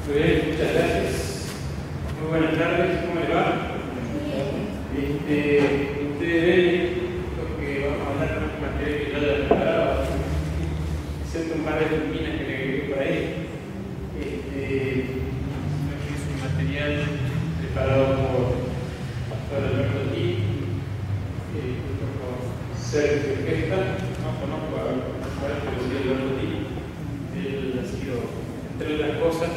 Muy bien, muchas gracias. Muy buenas tardes, ¿cómo les va? Ustedes ven lo que vamos a hablar de un material que ya haya preparado, excepto un par de turbinas que le agregué por ahí. Es un material preparado por Pastor Alberto T. Junto con Sergio Gesta. No conozco a Pastor, pero sí a Alberto T. Él ha sido, entre otras cosas,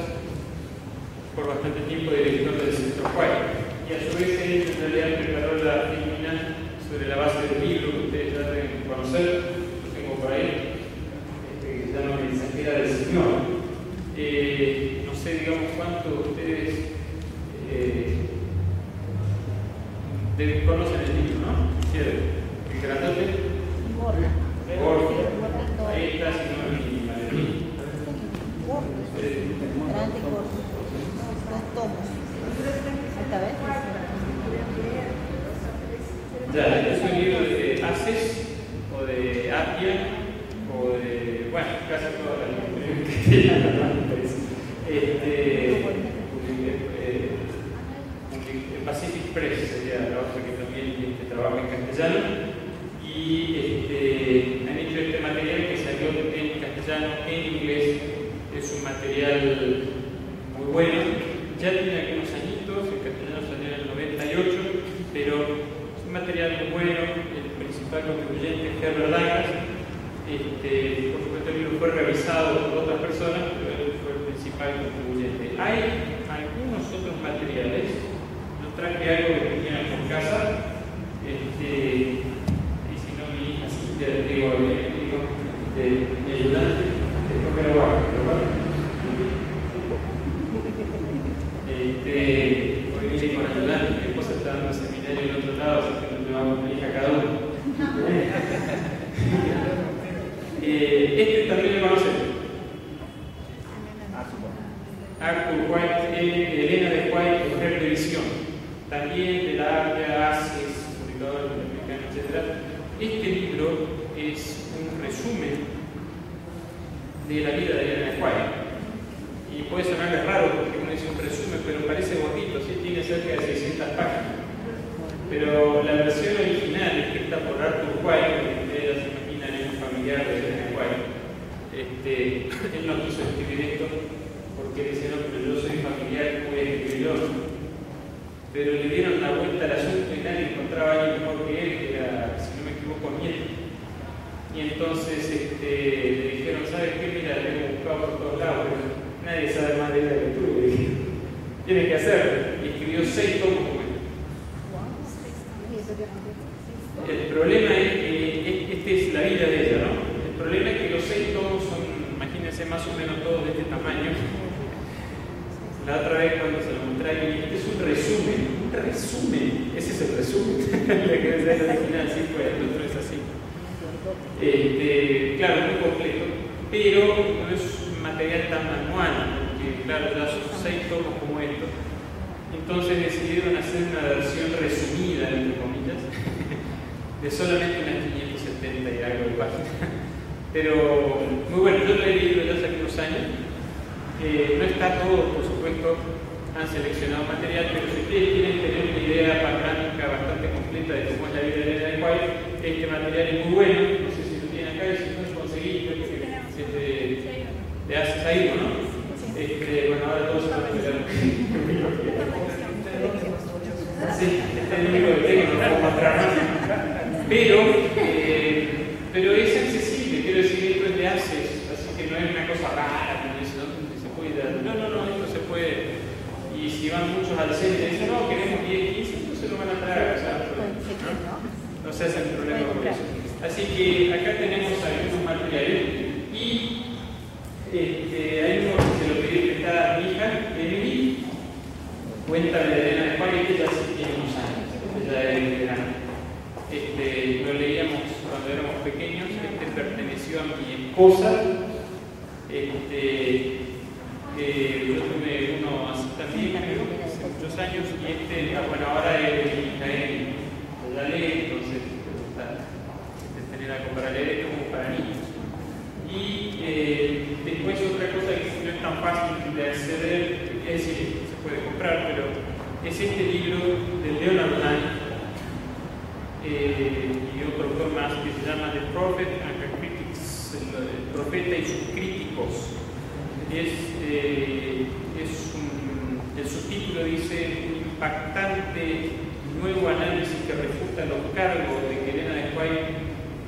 por bastante tiempo director del Centro White, y a su vez él en realidad preparó la filmina sobre la base del libro que ustedes ya deben conocer, lo tengo por ahí, que se llama Mensajera del Señor. No sé, digamos, cuántos de ustedes conocen el libro, ¿no? ¿El grandote? Borges. Ahí está, si no es mi maletín. Grande corto. Dos tomos. ¿Esta vez? Ya, es un libro de Haces, o de Apia, o de, bueno, casi todas las libros que Pacific Press sería la otra que también trabaja en castellano, y han hecho este material que salió en castellano, en inglés. Es un material muy bueno, ya tiene algunos añitos, en castellano salió en el 98, pero es un material muy bueno. El principal contribuyente es Herbert Douglas. Por supuesto el libro fue revisado por otras personas, pero él fue el principal contribuyente. Hay algunos otros materiales, yo traje algo que tenía por casa, y si no mi hija Cintia, le digo, mi ayudante, después me lo bajo, hoy vine con ayudante, mi esposa está dando seminario en otro lado, así que nos llevamos una hija cada uno. También lo conocen. Arthur White, Elena de White, Mujer de Visión, también de la APA, ACES, publicador norteamericano, etc. Este libro es un resumen de la vida de Elena de White. Y puede sonarles raro porque uno dice un resumen, pero parece bonito, ¿sí? Tiene cerca de 600 páginas. Pero la versión original, escrita por Arthur White, que ustedes se imaginan es un familiar de Elena White, él no quiso escribir esto porque dice, no, pero yo soy familiar, voy a escribirlo. Pero le dieron la vuelta al asunto y nadie encontraba a alguien mejor que él, que era, si no me equivoco, Miel. Y entonces le dijeron, ¿sabes qué? Mira, le hemos buscado por todos lados, pero nadie sabe más de ella que tú. Tiene que hacerlo. Y escribió 6 tomos como él. El problema es que esta es la vida de ella, ¿no? El problema es que los 6 tomos son, imagínense, más o menos todos de este tamaño. La otra vez cuando se lo mostré, este es un resumen, ese es el resumen. La que es el original, sí, pues el otro es así. Claro, muy completo, pero no es un material tan manual, porque claro, ya son 6 tomos como estos. Entonces decidieron hacer una versión resumida, entre comillas, de solamente unas 570 y algo de páginas. Pero muy bueno, yo lo he leído ya hace unos años. No está todo, por supuesto, han seleccionado material, pero si ustedes quieren tener una idea panorámica bastante completa de cómo es la vida de Elena de White, este material es muy bueno. No sé si lo tienen acá, y si no lo conseguiste, porque te haces ahí, ¿no? Bueno, ahora todos se van a esperar. Sí, este es el único que tengo, no puedo mostrar más. Pero es accesible, quiero decir, esto es de Access, así que no es una cosa rara, como dice, ¿no? Se puede dar. No, esto se puede. Y si van muchos al centro y dicen, no, queremos 10, 15, entonces lo van a traer, o sea, no se hacen problema por eso. Así que acá tenemos algunos materiales y hay uno que se lo pedí prestar a mi hija, Emily, cuenta de Elena de White, que ella sí tiene unos años, ella es grande. Lo leíamos cuando éramos pequeños, perteneció a mi esposa. Yo tuve uno así también, hace muchos años, y bueno, ahora es mi hija Emily, la lee, entonces me gusta tener algo para leer, esto como para niños. Y después otra cosa que no es tan fácil de acceder comprar, pero es este libro de Leonard Lang y otro autor más que se llama The Prophet and Her Critics, el profeta y sus críticos. El subtítulo dice: un impactante nuevo análisis que refuta los cargos de que Elena de White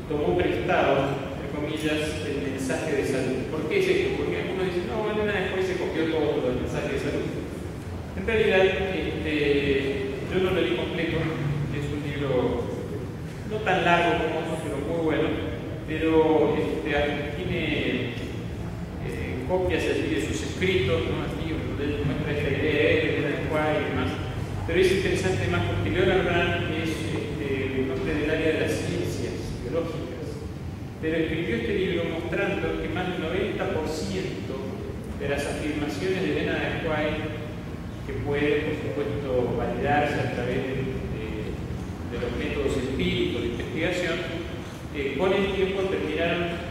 tomó prestado, entre comillas, el mensaje de salud. ¿Por qué es esto? Porque algunos dicen, no, Elena de White se copió todo el mensaje de salud. En realidad, yo no lo leí completo, es un libro no tan largo como otros, pero muy bueno, pero tiene copias allí de sus escritos, ¿no? Aquí donde él muestra esta idea de Elena de White y demás. Pero es interesante más porque Leonard Lang es un hombre del área de las ciencias biológicas, pero escribió este libro mostrando que más del 90% de las afirmaciones de Elena de White, que puede, por supuesto, validarse a través de los métodos empíricos de investigación, con el tiempo terminaron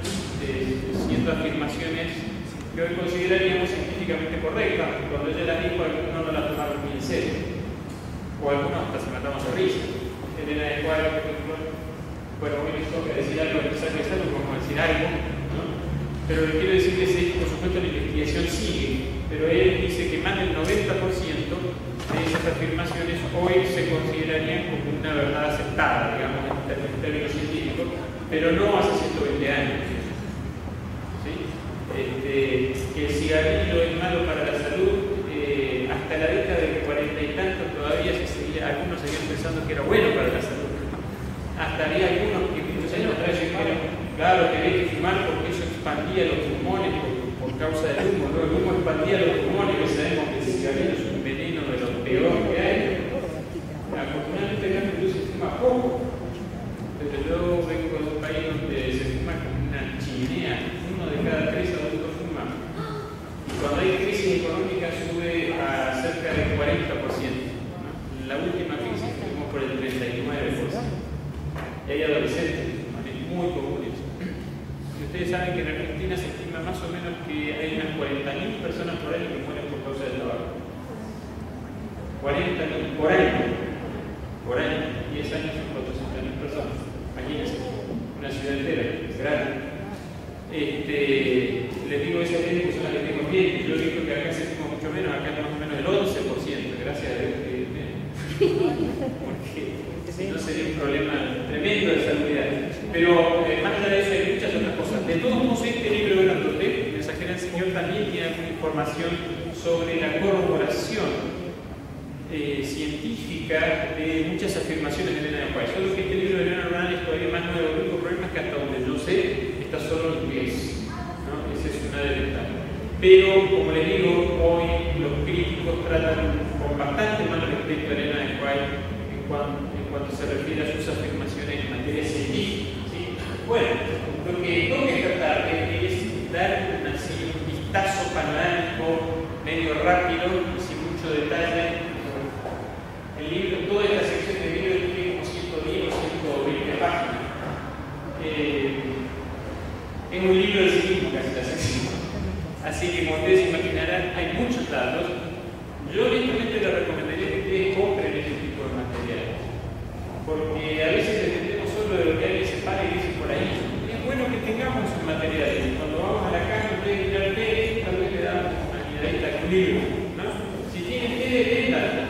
siendo afirmaciones que hoy consideraríamos científicamente correctas. Cuando ella las dijo, algunos no las tomaron muy en serio. O algunos hasta se mataban de risa. Elena de White, por ejemplo, bueno, hoy les toca decir algo del mensaje de salud, como decir algo, ¿no? Pero lo que quiero decir es que, por supuesto, la investigación sigue, pero él dice que más del 90% de esas afirmaciones hoy se considerarían como una verdad aceptada, digamos, en términos científicos, pero no hace 120 años. ¿Sí? Que el cigarrillo es malo para la salud. Hasta la década del 40 y tantos todavía algunos seguían pensando que era bueno para la salud. Hasta había algunos que muchos años atrás dijeron, claro, que hay que fumar porque eso expandía los pulmones por causa del humo, ¿no? El humo expandía los pulmones, y sabemos que el cigarrillo es un veneno de los peores que hay. Afortunadamente acá en Perú se fuma poco, pero yo vengo de un país donde se fuma como una chimenea, 1 de cada 3 adultos fuma. Y cuando hay crisis económica sube a cerca del 40%. ¿No? La última crisis fuimos por el 39%. Y hay adolescentes, muy comunes. Y ustedes saben que en Argentina se estima más o menos que hay unas 40.000 personas por año que mueren por causa del tabaco. 40.000 por año. Por año. 10 años son 400.000 personas. Imagínense, una ciudad entera, grande. Les digo esas leyes que son las que tengo bien. Yo digo que acá se fuma mucho menos, acá es más o menos el 11%, gracias a Dios porque si no sería un problema tremendo de salubridad. Pero más allá de eso hay muchas otras cosas. De todos modos, este libro grandote, Mensajera del Señor, también tiene alguna información sobre la corroboración científica de muchas afirmaciones de Elena de White. Solo que este libro de Leonard Lang es todavía más nuevo. El único problema es que hasta donde yo sé está solo en inglés, ¿no? Esa es una desventaja. Pero, como les digo, hoy los críticos tratan con bastante mal respeto a Elena de White en cuanto se refiere a sus afirmaciones en materia científica, ¿sí? Bueno, lo que toca esta tarde es dar un vistazo panorámico medio rápido y sin mucho detalle. El libro, toda esta sección de libro tiene como 110 o 120 páginas. Es un libro de sí mismo casi la sección. Así que, como ustedes imaginarán, hay muchos datos. Yo honestamente les recomendaría que ustedes compren este tipo de materiales, porque a veces dependemos solo de lo que alguien se para y dice por ahí. Y es bueno que tengamos un material. Cuando vamos a la casa, ustedes miran tele, tal vez le damos una miradita a un libro, ¿no? Si tienen tele, véndanla,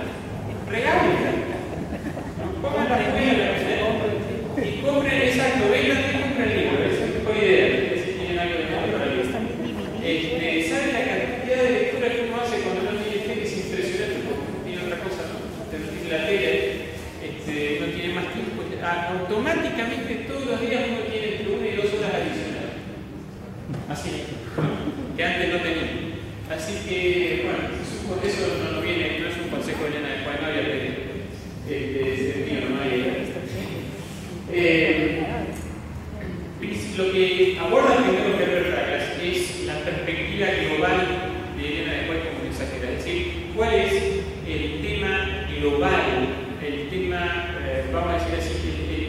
regálenla, ¿no? Pongan la escuela y compren, exacto, véndanla y compren el libro. Esa es la mejor idea. Si tienen algo de mejor para el libro. ¿Saben la cantidad de lectura que uno hace cuando no tiene tele? Es impresionante, porque tiene otra cosa, ¿no? Usted no tiene la tele, no tiene más tiempo. Automáticamente todos los días uno tiene entre 1 y 2 horas adicionales. Así, ¿no? Que antes no tenía. Así que, bueno, eso no viene, no es un consejo de Elena de White, no había tele. No hay. Lo que aborda el primero que Douglas es la perspectiva global de Elena de White como mensajera. Es decir, cuál es el tema global, el tema, vamos a decir así,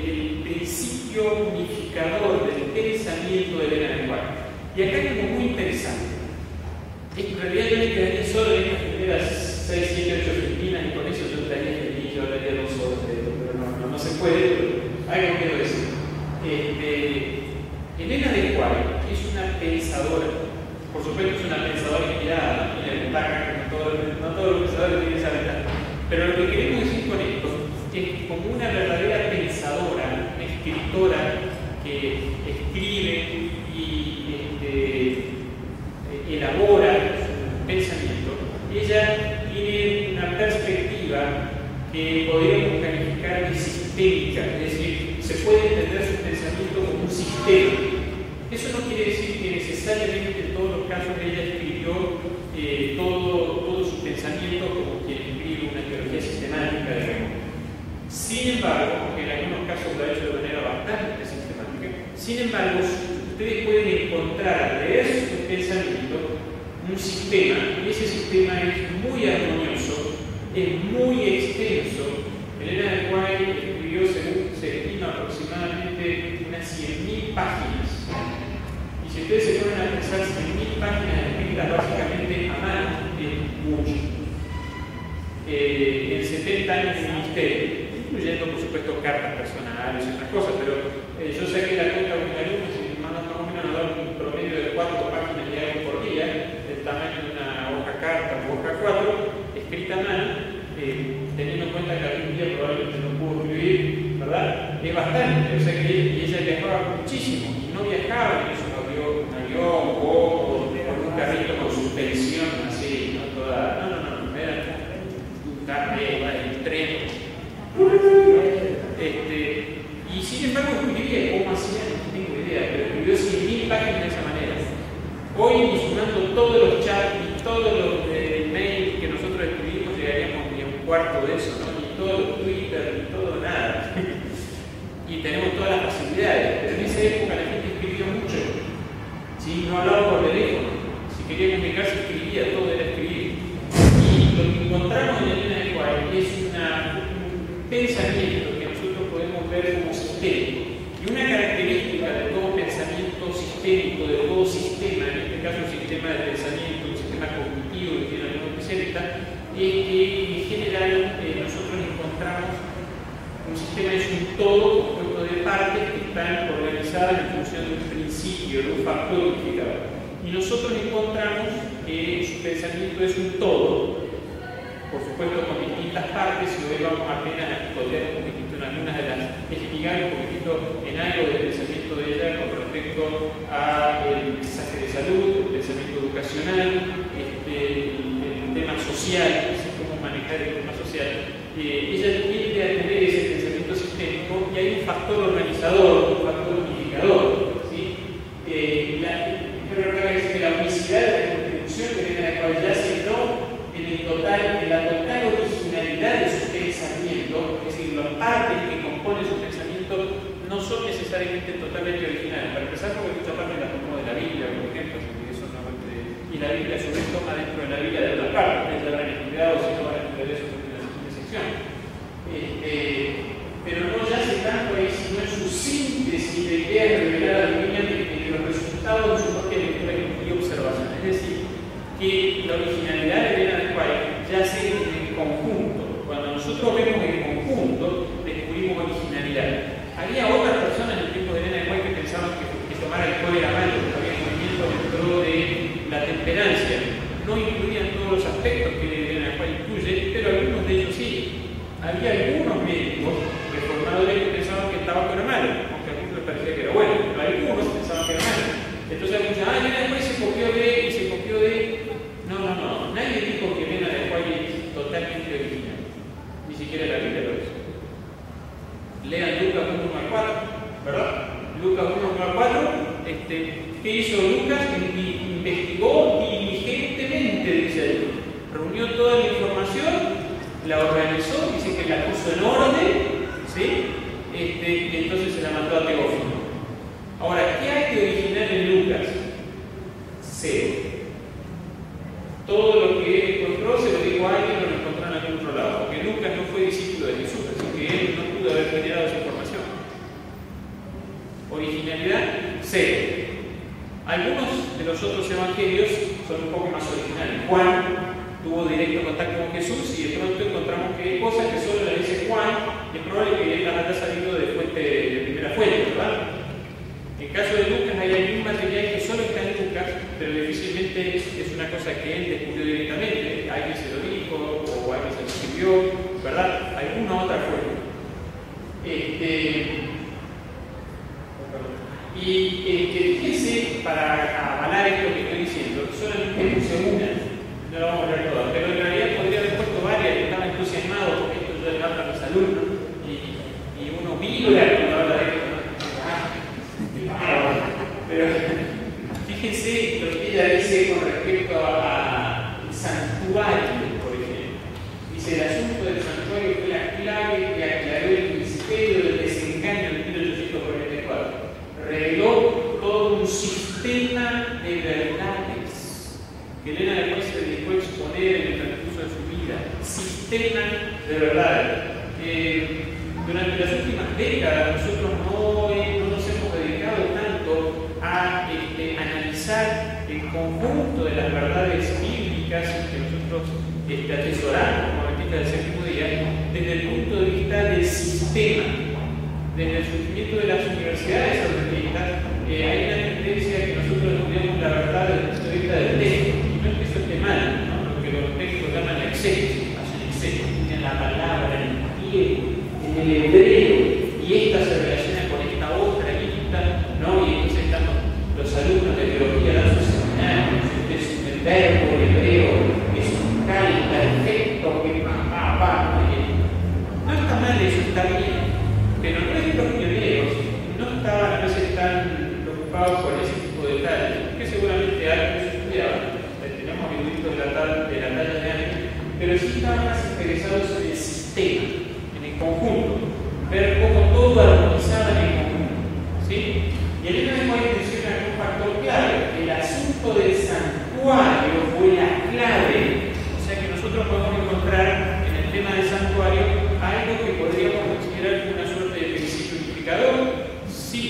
el principio unificador del pensamiento de Elena de White. Y acá hay algo muy interesante. En realidad yo me quedaría solo en las primeras 6, 7, 8 se puede, pero algo quiero decir. Elena de White es una pensadora, por supuesto es una pensadora inspirada, y la ventaja que no todos los pensadores tienen esa ventaja. Pero lo que queremos decir con esto es que como una verdadera pensadora, una escritora que escribe y elabora su pensamiento, ella tiene una perspectiva que podríamos calificar de sistémica, es decir, se puede entender su pensamiento como un sistema. Eso no quiere decir que necesariamente en todos los casos ella escribió todo su pensamiento como quien escribe una teología sistemática, digamos. Sin embargo, porque en algunos casos lo ha hecho de manera bastante sistemática, sin embargo, ustedes pueden encontrar al leer su pensamiento un sistema, y ese sistema es muy armonioso, es muy extenso. Elena de White escribió, según se estima, aproximadamente unas 100.000 páginas. Y si ustedes se ponen a pensar 100.000 páginas escritas básicamente a mano, es mucho. En 70 años de ministerio, incluyendo por supuesto cartas personales y otras cosas, pero yo saqué la cuenta de un alumno y más o menos nos da un promedio de 4 páginas de algo por día, del tamaño de una hoja carta o hoja 4, escrita a mano, teniendo en cuenta que algún día probablemente no pudo escribir, ¿verdad? Es bastante, o sea que ella viajaba muchísimo, y no viajaba en un avión o un carrito con suspensión así, no toda, no, era un carrete, el tren. Y sin embargo escribía, ¿cómo hacía? No tengo idea, pero escribió 100.000 páginas de esa manera. Hoy, sumando todos los chats y todos los mails que nosotros escribimos, llegaríamos ni a un cuarto de eso, ¿no? Ni todo el Twitter, ni todo nada. Y tenemos todas las facilidades, pero en esa época la gente escribió mucho. ¿Sí? No hablaba por teléfono, si quería comunicarse escribía, todo era escribir. Y lo que encontramos en Elena de White es un pensamiento que nosotros podemos ver como sistémico. Y una característica de todo pensamiento sistémico, de todo sistema, en este caso un sistema de pensamiento, un sistema cognitivo que tiene algún especialista, es que en general nosotros encontramos un sistema es un todo compuesto de partes que están organizadas en función de un principio, de un factor unificador. Y nosotros encontramos que su pensamiento es un todo, por supuesto con distintas partes, y hoy vamos apenas a estudiar un poquitito en algunas de las, explicar un poquitito en algo del pensamiento de ella con respecto al mensaje de salud, el pensamiento educacional, el tema social, cómo manejar el tema social. Ella tiende a tener ese pensamiento sistémico y hay un factor organizador, un factor unificador. ¿Sí? Creo que la unicidad de la contribución que viene a la cual ya se dio en la total originalidad de su pensamiento, es decir, las partes que componen su pensamiento no son necesariamente totalmente originales. Para empezar, porque muchas partes las tomó de la Biblia, por ejemplo, y la Biblia a su vez toma dentro de la Biblia de otras partes. Ustedes ya habrán estudiado, si no van a estudiar eso en la siguiente sección. Pero no yace tanto ahí, sino en su síntesis de ideas reveladas de los resultados de su propia lectura y observación. Es decir, que la originalidad de Elena de White yace en el conjunto. Cuando nosotros vemos el conjunto, descubrimos originalidad. Había otras personas en el tiempo de Elena de White que pensaban que tomar alcohol era malo, porque había movimiento dentro de la temperancia. No incluían todos los aspectos que Elena de White incluye, pero algunos de ellos sí. Había algunos médicos reformadores que pensaban que el tabaco era malo, aunque a algunos les parecía que era bueno, pero algunos pensaban que era malo. Entonces algunos decían, Elena de White se copió de y se copió de. No, nadie dijo que Elena de White es totalmente original, ni siquiera la Biblia lo es. Lean Lucas 1:4, ¿verdad? Lucas 1:4, ¿qué hizo Lucas? Investigó diligentemente, dice él. Reunió toda la información, la organizó, dice que la puso en orden, ¿sí? Y entonces se la mandó a Teófilo. Ahora, ¿qué hay de original en Lucas? Cero. Todo lo que él encontró se lo dijo a alguien o lo encontró en algún otro lado, porque Lucas no fue discípulo de Jesús, así que él no pudo haber generado esa información. Originalidad, cero. Algunos de los otros evangelios son un poco más originales. Juan tuvo directo contacto con Jesús y de pronto encontramos que hay cosas que solo las dice Juan y es probable que él las haya salido de primera fuente, ¿verdad? En el caso de Lucas hay algún material que solo está en Lucas, pero difícilmente es una cosa que él descubrió directamente, alguien se lo dijo o alguien se lo escribió, ¿verdad? Alguna otra fuente. Fíjense, para avalar esto que estoy diciendo, solamente puse una, no la vamos a ver todas, pero en realidad podría haber puesto varias, que estaba entusiasmado porque esto yo le hablo a mis alumnos y uno vibra cuando habla de esto, ¿no? Pero fíjense lo que ella dice con respecto al santuario, por ejemplo. Dice: el asunto del santuario fue la clave que aclaró el misterio del desengaño en 1844. Reveló todo un sistema de verdades que Elena después se dedicó a exponer en el transcurso de su vida. Sistema de verdades. Durante las últimas décadas nosotros no nos hemos dedicado tanto a analizar el conjunto de las verdades bíblicas que nosotros atesoramos como adventistas del séptimo día desde el punto de vista del sistema. Desde el surgimiento de las universidades adventistas hay una tendencia que nosotros estudiamos la verdad desde el punto de vista del texto, y no es que eso esté mal, ¿no? Lo que los textos llaman exégesis, hacen exégesis, tienen la palabra en el griego, en el hebreo, y esta se relaciona con esta otra lista, ¿no? Y entonces están los alumnos de teología dan sus seminarios, es un verbo hebreo, es un cal perfecto que va, no está mal, eso está bien. Pero nuestros pioneros no estaban a veces tan preocupados por ese tipo de detalles, que seguramente algo se estudiaban, tenemos eruditos de la talla de años, pero sí estaban más interesados en el sistema, en el conjunto, ver cómo todo armonizaba en el conjunto, ¿sí? Y Elena después menciona un factor clave: el asunto del santuario fue la clave, o sea que nosotros podemos encontrar en el tema del santuario algo que podríamos considerar como una suerte de principio unificador. Sí,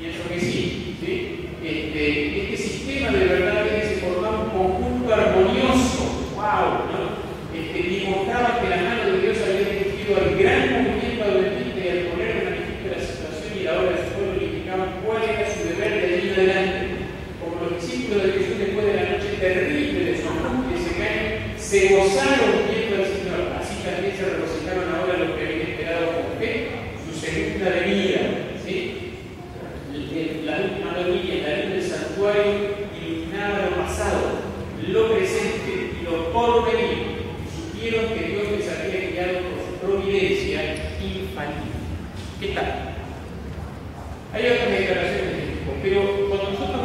pienso que sí, ¿sí? Este sistema de verdades se formaba un conjunto armonioso, wow, ¿no? Demostraba que la mano de Dios había dirigido al gran movimiento adventista y al poner en manifiesto la situación y la obra de su pueblo indicaban cuál era su deber de allí en adelante. Como los discípulos de Jesús después de la noche terrible de su angustia y desengaño, se gozaron viendo al Señor. Así también se regocijaron ahora los que habían esperado con fe su segunda venida, ¿sí? La última venida, la luz del santuario iluminaba lo pasado, lo presente y lo porvenir. Supieron que Dios les había guiado por su providencia infalible. ¿Qué tal? Hay otras declaraciones de tipo, pero cuando nosotros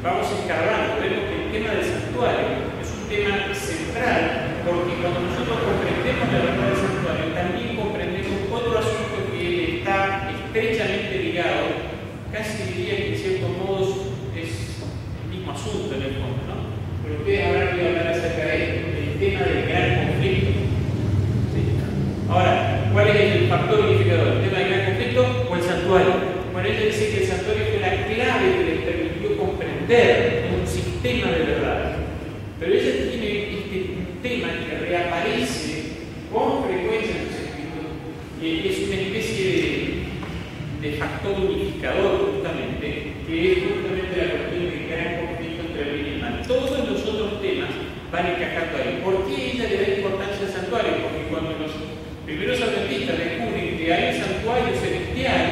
vamos escarbando, vemos que el tema del santuario es un tema central, porque cuando nosotros comprendemos la verdad del santuario, también comprendemos otro asunto que está estrechamente ligado, casi diría que en ciertos modos es el mismo asunto en el fondo, ¿no? Pero ustedes habrán oído hablar acerca de esto, el tema del gran conflicto. ¿Sí? Ahora, ¿cuál es el factor unificador? ¿El tema del gran conflicto o el santuario? Bueno, ella dice que el santuario fue la clave que les permitió comprender un sistema de verdades. Pero ella tiene un tema que reaparece con frecuencia en los escritos y es una especie de factor unificador justamente, que es justamente la cuestión del gran conflicto entre el bien y el mal. Todos los otros temas van encajando ahí. ¿Por qué ella le da importancia al santuario? Porque cuando los primeros adventistas descubren que hay un santuario celestial,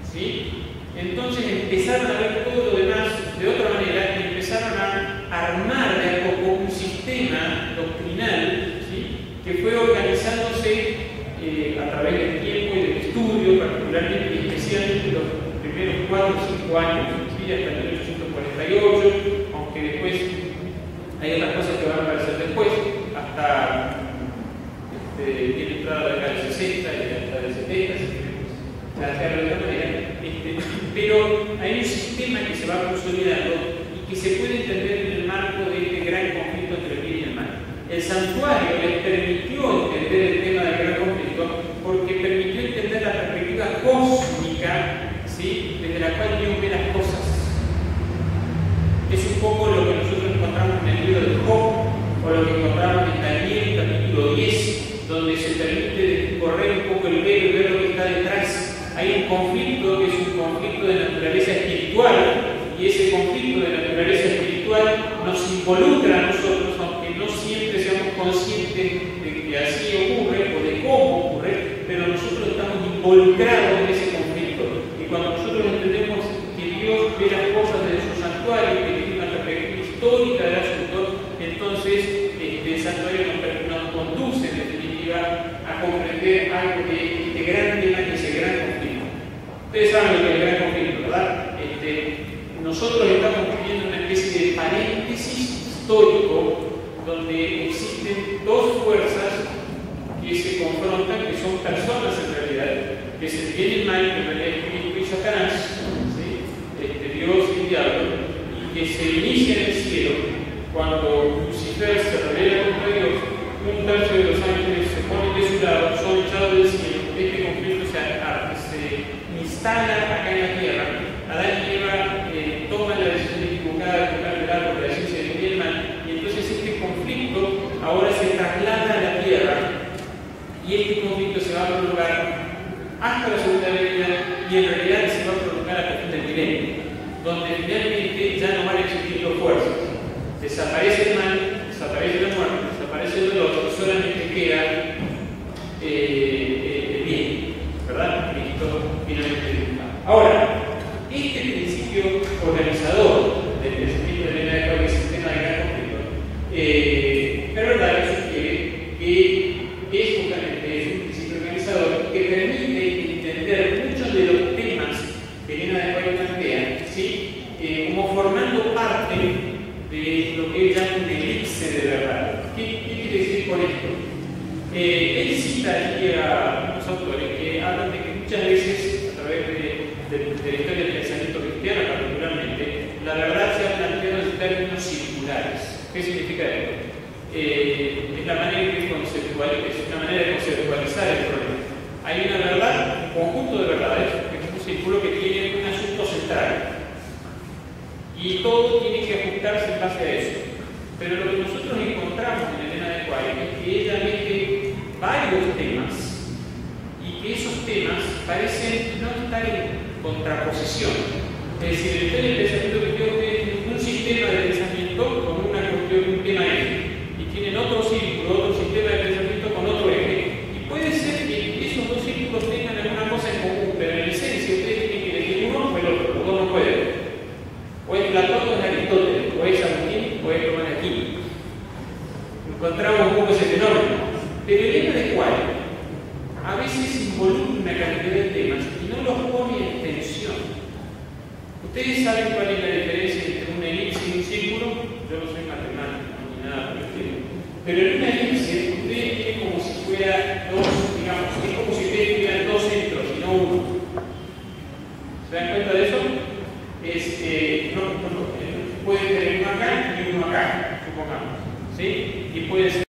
¿sí? Entonces empezaron a ver todo lo demás de otra manera y empezaron a armar de a poco un sistema doctrinal, ¿sí? Que fue organizándose a través del tiempo y del estudio, particularmente y especialmente los primeros 4 o 5 años, ¿sí? Hasta 1848, aunque después hay otras cosas que van a aparecer después, hasta tiene entrada de acá del 60 y hasta del 70, si queremos plantearlo de otra manera. Pero hay un sistema que se va consolidando y que se puede entender en el marco de este gran conflicto entre el bien y el mal. El santuario les permitió entender el tema del gran conflicto porque permitió entender la perspectiva cósmica, ¿sí? Desde la cual Dios ve las cosas. Es un poco lo que nosotros encontramos en el libro de Job, hay un conflicto que es un conflicto de naturaleza espiritual, y ese conflicto de naturaleza espiritual nos involucra a nosotros, aunque no siempre seamos conscientes de que así ocurre o de cómo ocurre, pero nosotros estamos involucrados en ese conflicto. Y cuando nosotros entendemos que Dios ve las cosas desde su santuario, que tiene una perspectiva histórica del asunto, entonces el santuario nos conduce en definitiva a comprender algo de gran tema, que es el gran conflicto. Ustedes saben lo que es el gran conflicto, ¿verdad? Nosotros estamos viviendo una especie de paréntesis histórico donde existen dos fuerzas que se confrontan, que son personas en realidad, que es el bien y el mal, que en realidad es Cristo y Satanás, ¿sí? Dios y el diablo, y que se inicia en el cielo cuando Lucifer se revela contra Dios. Un tercio de los ángeles se ponen de su lado, son echados del cielo. Este conflicto se instala acá en la tierra. Adán y Eva toman la decisión equivocada de tocar el árbol de la ciencia del bien y el mal, y entonces este conflicto ahora se traslada a la tierra, y este conflicto se va a prolongar hasta la segunda venida, y en realidad se va a prolongar hasta el fin del milenio, donde finalmente ya no van a existir dos fuerzas. Desaparece el mal, desaparece la muerte, desaparece el dolor, y solamente queda el bien, ¿verdad? Cristo finalmente triunfa. Ahora, este principio organizador del pensamiento de Elena de White, que es el tema del gran conflicto, pero verdad que sugiere que es justamente un principio organizador que permite entender muchos de los temas que Elena de White plantea, ¿sí? Como formando parte de lo que él llama un elipse de verdad. ¿Qué quiere decir con esto? Él cita aquí a unos autores que hablan de que muchas veces, a través de la historia del pensamiento cristiano particularmente, la verdad se ha planteado en términos circulares. ¿Qué significa esto? Es una manera de conceptualizar el problema. Hay una verdad, un conjunto de verdades, que es un círculo que tiene un asunto central, y todo tiene que ajustarse en base a eso. Pero lo que nosotros encontramos en Elena de White es que ella mete varios temas, y que esos temas parecen no estar en contraposición. Es decir, el pensamiento cristiano tiene un sistema de pensamiento con una cuestión, un tema eje, y tienen otro círculo, otro sistema de pensamiento con otro eje, y puede ser que esos dos círculos tengan alguna cosa en común, pero en esencia ustedes tienen que elegir uno o el otro, los dos no pueden. O es Platón o es Aristóteles, o es Agustín o es Tomás de Aquino. Encontramos un poco ese fenómeno. Pero Elena de White a veces involucra una cantidad de temas y no los pone en tensión. ¿Ustedes saben cuál es la diferencia entre una elipse y un círculo? Yo no soy matemático ni nada por el estilo. Pero en una elipse ustedes tienen como si fuera dos, digamos, es como si ustedes tuvieran dos centros y no uno. ¿Se dan cuenta de eso? Puede tener uno acá y uno acá, supongamos, ¿sí? Y puede ser